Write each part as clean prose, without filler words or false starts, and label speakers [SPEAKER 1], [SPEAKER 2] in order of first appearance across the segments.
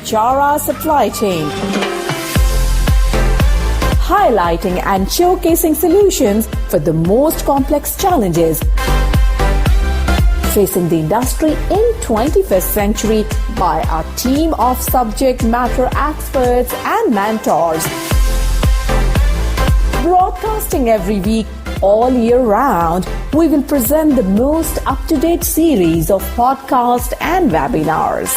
[SPEAKER 1] HRR supply chain, highlighting and showcasing solutions for the most complex challenges facing the industry in 21st century by our team of subject matter experts and mentors. Broadcasting every week, all year round, we will present the most up-to-date series of podcasts and webinars.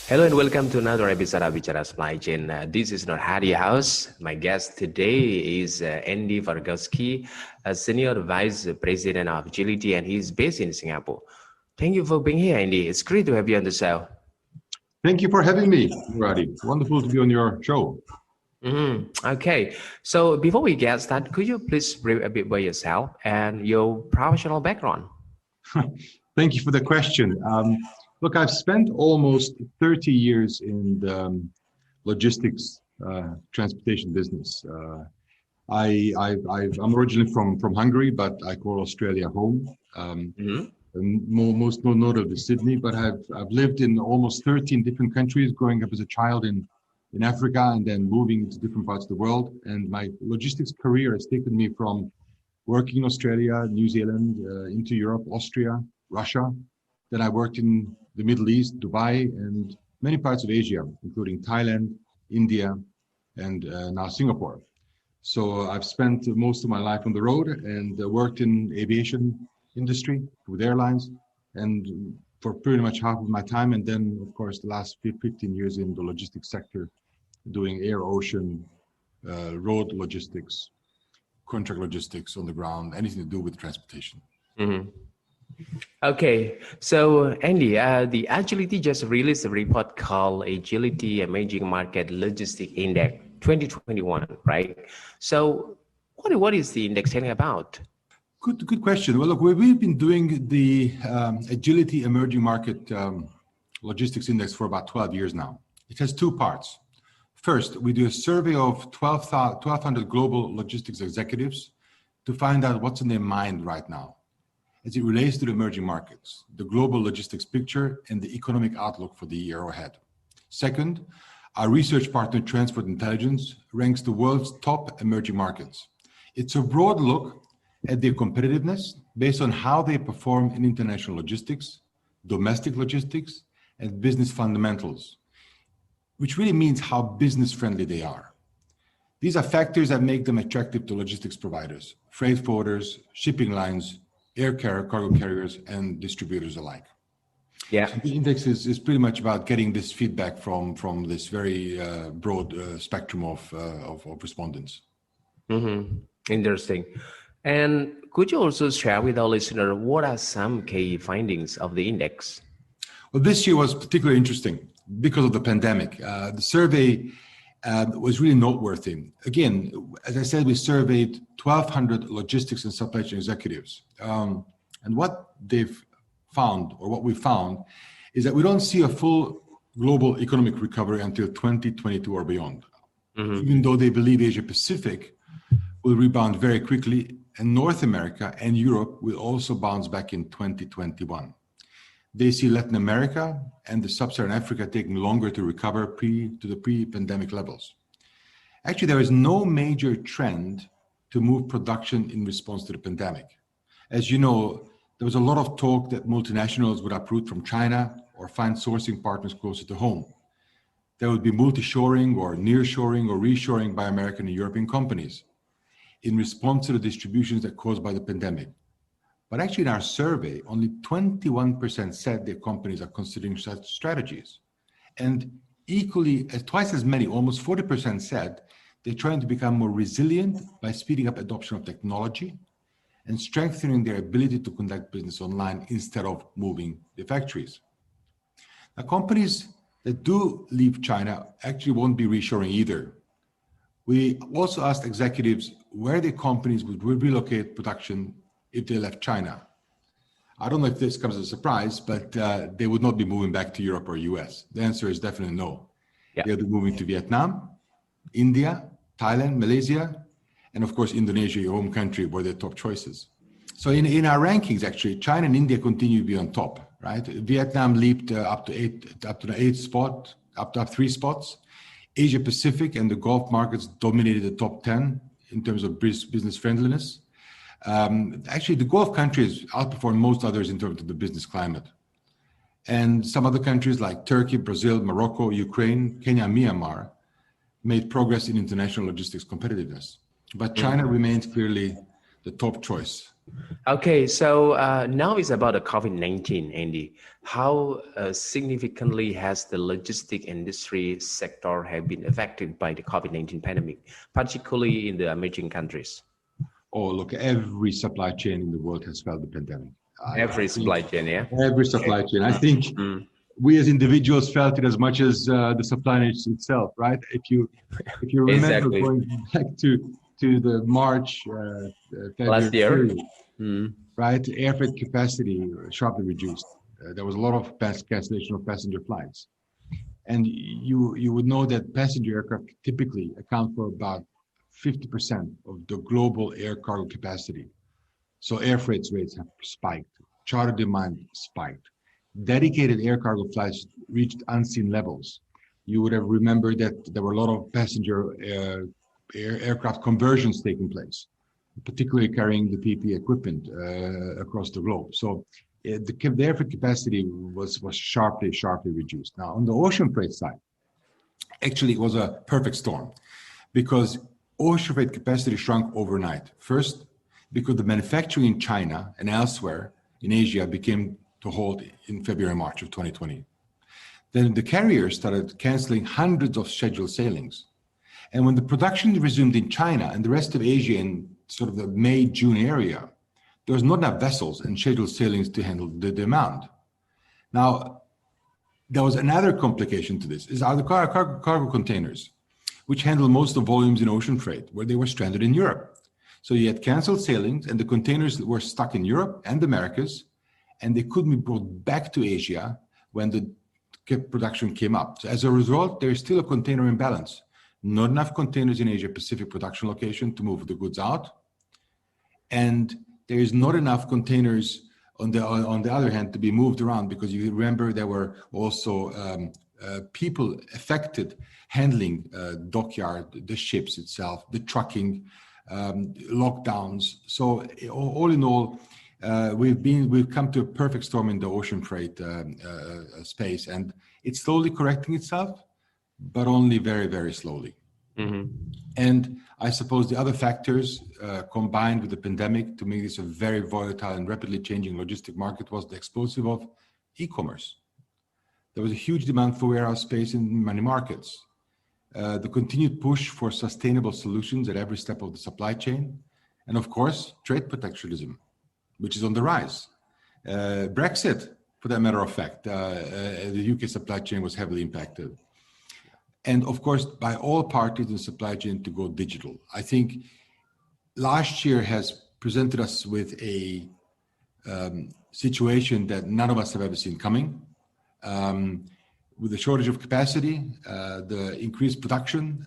[SPEAKER 2] Hello and welcome to another episode of Bicara Supply Chain. This is not Hadi House. My guest today is Andy Vargoczky, a Senior Vice President of Agility, and he's based in Singapore. Thank you for being here, Andy. It's great to have you on the show.
[SPEAKER 3] Thank you for having me, Radi. Wonderful to be on your show.
[SPEAKER 2] Okay, so before we get started, could you please brief a bit about yourself and your professional background?
[SPEAKER 3] Thank you for the question. Look, I've spent almost 30 years in the logistics transportation business. I'm originally from Hungary, but I call Australia home. Most notably Sydney, but I've lived in almost 13 different countries, growing up as a child in Africa and then moving to different parts of the world. And my logistics career has taken me from working in Australia, New Zealand, into Europe, Austria, Russia. Then I worked in the Middle East, Dubai, and many parts of Asia, including Thailand, India, and now Singapore. So I've spent most of my life on the road and worked in aviation industry with airlines, and for pretty much half of my time. And then, of course, the last 15 years in the logistics sector, doing air, ocean, road logistics, contract logistics on the ground, anything to do with transportation.
[SPEAKER 2] Okay, so Andy, the Agility just released a report called Agility Emerging Market Logistics Index 2021, right? So what is the index telling about?
[SPEAKER 3] Good question. Well, look, we've been doing the Agility Emerging Market Logistics Index for about 12 years now. It has two parts. First, we do a survey of 1,200 global logistics executives to find out what's in their mind right now as it relates to the emerging markets, the global logistics picture, and the economic outlook for the year ahead. Second, our research partner, Transport Intelligence, ranks the world's top emerging markets. It's a broad look at their competitiveness based on how they perform in international logistics, domestic logistics, and business fundamentals, which really means how business-friendly they are. These are factors that make them attractive to logistics providers, freight forwarders, shipping lines, air cargo carriers, and distributors alike.
[SPEAKER 2] Yeah,
[SPEAKER 3] so the index is pretty much about getting this feedback from this very broad spectrum of respondents.
[SPEAKER 2] Interesting. And could you also share with our listener what are some key findings of the index?
[SPEAKER 3] Well, this year was particularly interesting because of the pandemic. The survey was really noteworthy. Again, as I said, we surveyed 1,200 logistics and supply chain executives. And what they've found, or what we found, is that we don't see a full global economic recovery until 2022 or beyond. Even though they believe Asia Pacific will rebound very quickly, and North America and Europe will also bounce back in 2021. They see Latin America and the Sub-Saharan Africa taking longer to recover to the pre-pandemic levels. Actually, there is no major trend to move production in response to the pandemic. As you know, there was a lot of talk that multinationals would uproot from China or find sourcing partners closer to home. There would be multi-shoring or near-shoring or reshoring by American and European companies in response to the distributions that caused by the pandemic. But actually in our survey, only 21% said their companies are considering such strategies. And equally, twice as many, almost 40% said they're trying to become more resilient by speeding up adoption of technology and strengthening their ability to conduct business online instead of moving their factories. Now, companies that do leave China actually won't be reshoring either. We also asked executives where their companies would relocate production if they left China. I don't know if this comes as a surprise, but they would not be moving back to Europe or US. The answer is definitely no. Yeah. They'll be moving to Vietnam, India, Thailand, Malaysia, and of course, Indonesia, your home country, were their top choices. So in our rankings, actually, China and India continue to be on top. right? Vietnam leaped up to three spots. Asia Pacific and the Gulf markets dominated the top 10 in terms of business friendliness. Actually, the Gulf countries outperformed most others in terms of the business climate. And some other countries like Turkey, Brazil, Morocco, Ukraine, Kenya, Myanmar made progress in international logistics competitiveness. But China remains clearly the top choice.
[SPEAKER 2] Okay, so now it's about the COVID-19, Andy. How significantly has the logistic industry sector have been affected by the COVID-19 pandemic, particularly in the emerging countries?
[SPEAKER 3] Oh, look, every supply chain in the world has felt the pandemic.
[SPEAKER 2] Every supply chain, yeah?
[SPEAKER 3] Every supply chain. I think we as individuals felt it as much as the supply chain itself, right? If you remember
[SPEAKER 2] Exactly.
[SPEAKER 3] going back to the March, February
[SPEAKER 2] Last year.
[SPEAKER 3] period, right? Air freight capacity sharply reduced. There was a lot of cancellation of passenger flights. And you would know that passenger aircraft typically account for about 50% of the global air cargo capacity. So air freight rates have spiked, charter demand spiked, dedicated air cargo flights reached unseen levels. You would have remembered that there were a lot of passenger aircraft conversions taking place, particularly carrying the PPE equipment across the globe. So the air freight capacity was sharply reduced. Now on the ocean freight side, actually it was a perfect storm because ocean freight capacity shrunk overnight. First, because the manufacturing in China and elsewhere in Asia became to halt in February, March of 2020. Then the carriers started canceling hundreds of scheduled sailings. And when the production resumed in China and the rest of Asia in sort of the May, June area, there was not enough vessels and scheduled sailings to handle the demand. Now, there was another complication to this, is the cargo containers, which handle most of the volumes in ocean freight, where they were stranded in Europe. So you had canceled sailings and the containers were stuck in Europe and the Americas, and they couldn't be brought back to Asia when the production came up. So as a result, there is still a container imbalance. Not enough containers in Asia Pacific production location to move the goods out. And there is not enough containers on the other hand to be moved around, because you remember there were also people affected handling dockyard, the ships itself, the trucking, lockdowns. So all in all, we've come to a perfect storm in the ocean freight space, and it's slowly correcting itself, but only very, very slowly. And I suppose the other factors combined with the pandemic to make this a very volatile and rapidly changing logistic market was the explosive of e-commerce. There was a huge demand for warehouse space in many markets. The continued push for sustainable solutions at every step of the supply chain, and of course, trade protectionism, which is on the rise. Brexit, for that matter of fact, the UK supply chain was heavily impacted. And of course, by all parties in the supply chain to go digital. I think last year has presented us with a situation that none of us have ever seen coming. With the shortage of capacity, the increased production,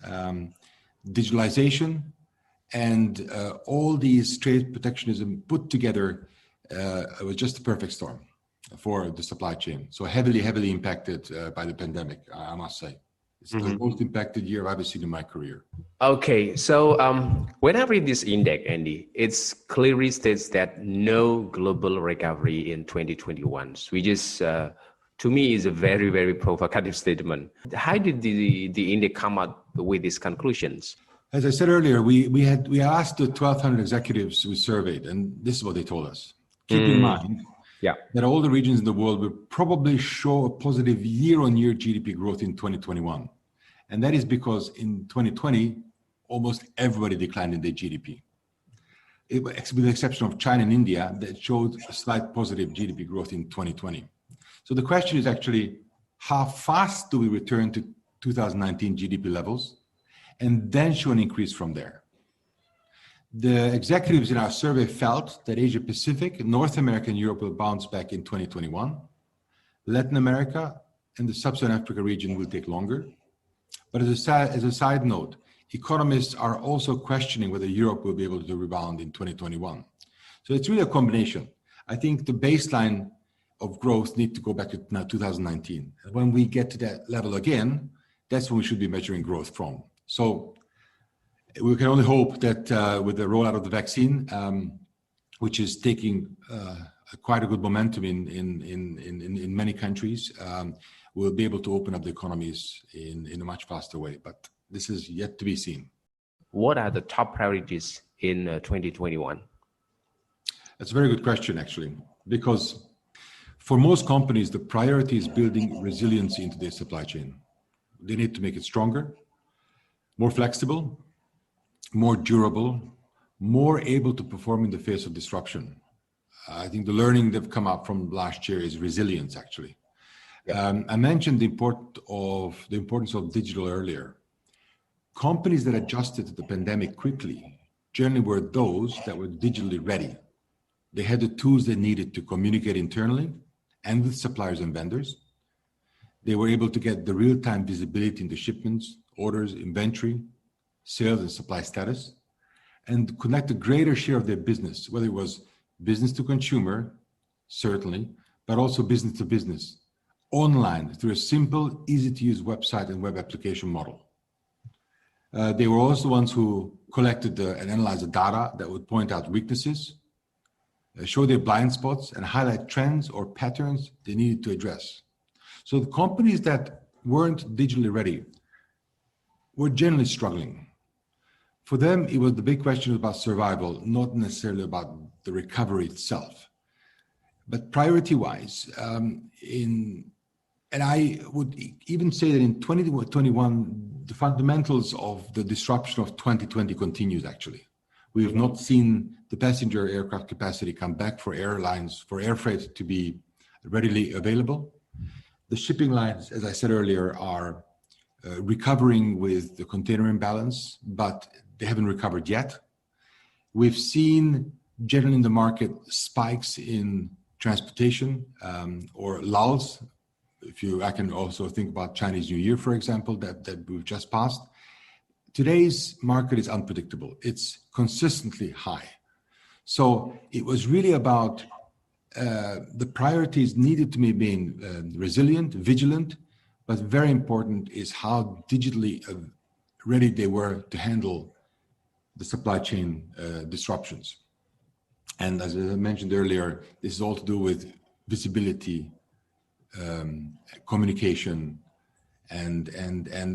[SPEAKER 3] digitalization, and all these trade protectionism put together, it was just a perfect storm for the supply chain. So heavily impacted by the pandemic, I must say. It's the most impacted year I've ever seen in my career. Okay, so when I read this index, Andy, it clearly states that no global recovery in 2021, which is, to me, is a very, very provocative statement. How did the index come up with these conclusions? As I said earlier, we asked the 1,200 executives we surveyed, and this is what they told us. Keep in mind that all the regions in the world will probably show a positive year-on-year GDP growth in 2021. And that is because in 2020, almost everybody declined in their GDP. With the exception of China and India, that showed a slight positive GDP growth in 2020. So the question is actually, how fast do we return to 2019 GDP levels and then show an increase from there? The executives in our survey felt that Asia Pacific, North America, and Europe will bounce back in 2021. Latin America and the Sub-Saharan Africa region will take longer. But as a side note, economists are also questioning whether Europe will be able to rebound in 2021. So it's really a combination. I think the baseline of growth need to go back to now 2019. When we get to that level again, that's when we should be measuring growth from. So we can only hope that with the rollout of the vaccine, which is taking quite a good momentum in many countries, we'll be able to open up the economies in a much faster way. But this is yet to be seen.
[SPEAKER 2] What are the top priorities in 2021?
[SPEAKER 3] That's a very good question, actually, because for most companies, the priority is building resiliency into their supply chain. They need to make it stronger, more flexible, more durable, more able to perform in the face of disruption. I think the learning that come up from last year is resilience, actually. I mentioned the importance of digital earlier. Companies that adjusted to the pandemic quickly generally were those that were digitally ready. They had the tools they needed to communicate internally and with suppliers and vendors. They were able to get the real-time visibility into shipments, orders, inventory, sales and supply status, and connect a greater share of their business, whether it was business to consumer, certainly, but also business to business, online through a simple, easy-to-use website and web application model. They were also the ones who collected and analyzed the data that would point out weaknesses, show their blind spots, and highlight trends or patterns they needed to address. So the companies that weren't digitally ready were generally struggling. For them, it was the big question about survival, not necessarily about the recovery itself. But priority-wise, and I would even say that in 2021, the fundamentals of the disruption of 2020 continues, actually. We have not seen the passenger aircraft capacity come back for airlines, for air freight to be readily available. The shipping lines, as I said earlier, are recovering with the container imbalance, but they haven't recovered yet. We've seen generally in the market spikes in transportation or lulls. I can also think about Chinese New Year, for example, that we've just passed. Today's market is unpredictable. It's consistently high. So it was really about the priorities needed to be being resilient, vigilant, but very important is how digitally ready they were to handle the supply chain disruptions. And as I mentioned earlier, this is all to do with visibility, communication, and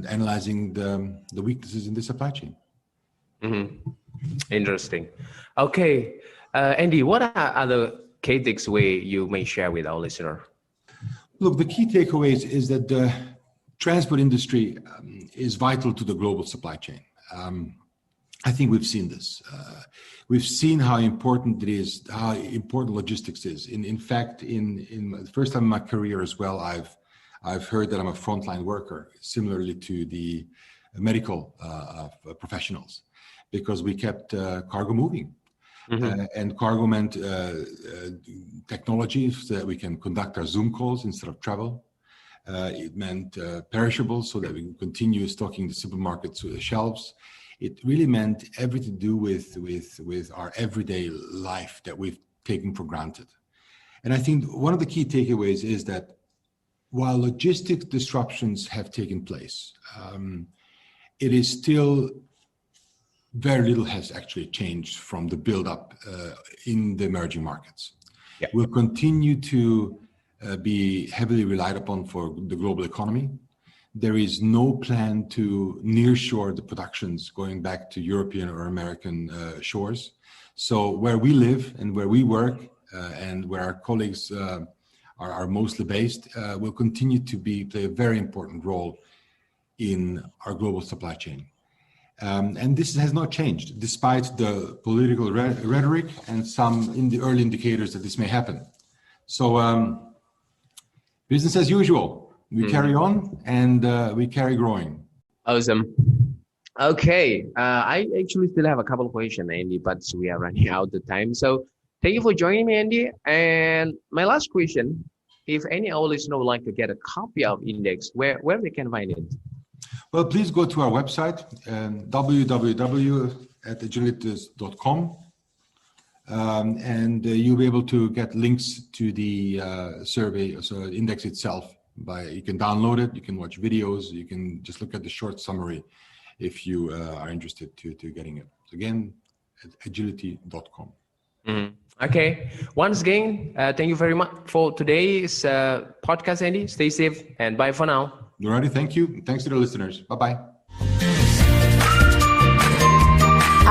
[SPEAKER 3] analyzing the weaknesses in the supply chain.
[SPEAKER 2] Mm-hmm. Interesting. Okay, Andy, what are other key takeaways you may share with our listener?
[SPEAKER 3] Look, the key takeaways is that the transport industry is vital to the global supply chain. I think we've seen this. We've seen how important it is, how important logistics is. In fact, in the first time in my career as well, I've heard that I'm a frontline worker, similarly to the medical professionals, because we kept cargo moving. Mm-hmm. And cargo meant technology so that we can conduct our Zoom calls instead of travel. It meant perishables so that we can continue stocking the supermarkets to the shelves. It really meant everything to do with our everyday life that we've taken for granted. And I think one of the key takeaways is that while logistics disruptions have taken place, it is still very little has actually changed from the build-up in the emerging markets. Yeah. We'll continue to be heavily relied upon for the global economy. There is no plan to nearshore the productions going back to European or American shores. So where we live and where we work and where our colleagues are mostly based will continue to play a very important role in our global supply chain. And this has not changed, despite the political rhetoric and some in the early indicators that this may happen. So business as usual. We carry on and we carry growing.
[SPEAKER 2] Awesome. Okay. I actually still have a couple of questions, Andy, but we are running out of time. So thank you for joining me, Andy. And my last question, if any of our listeners would like to get a copy of Index, where they can find it?
[SPEAKER 3] Well, please go to our website, www.agilitas.com. and you'll be able to get links to the survey, so index itself. You can download it, you can watch videos, you can just look at the short summary if you are interested to getting it. So again, at agility.com.
[SPEAKER 2] Mm-hmm. Okay. Once again, thank you very much for today's podcast, Andy. Stay safe and bye for now.
[SPEAKER 3] Alrighty, thank you. Thanks to the listeners. Bye-bye.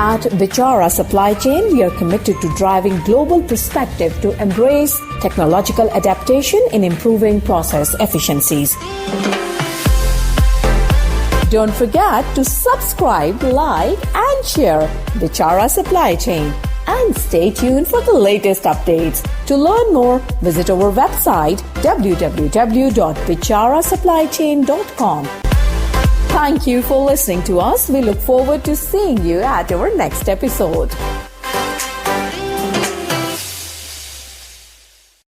[SPEAKER 1] At Bichara Supply Chain, we are committed to driving global perspective to embrace technological adaptation in improving process efficiencies. Don't forget to subscribe, like, and share Bichara Supply Chain. And stay tuned for the latest updates. To learn more, visit our website www.bicharasupplychain.com. Thank you for listening to us. We look forward to seeing you at our next episode.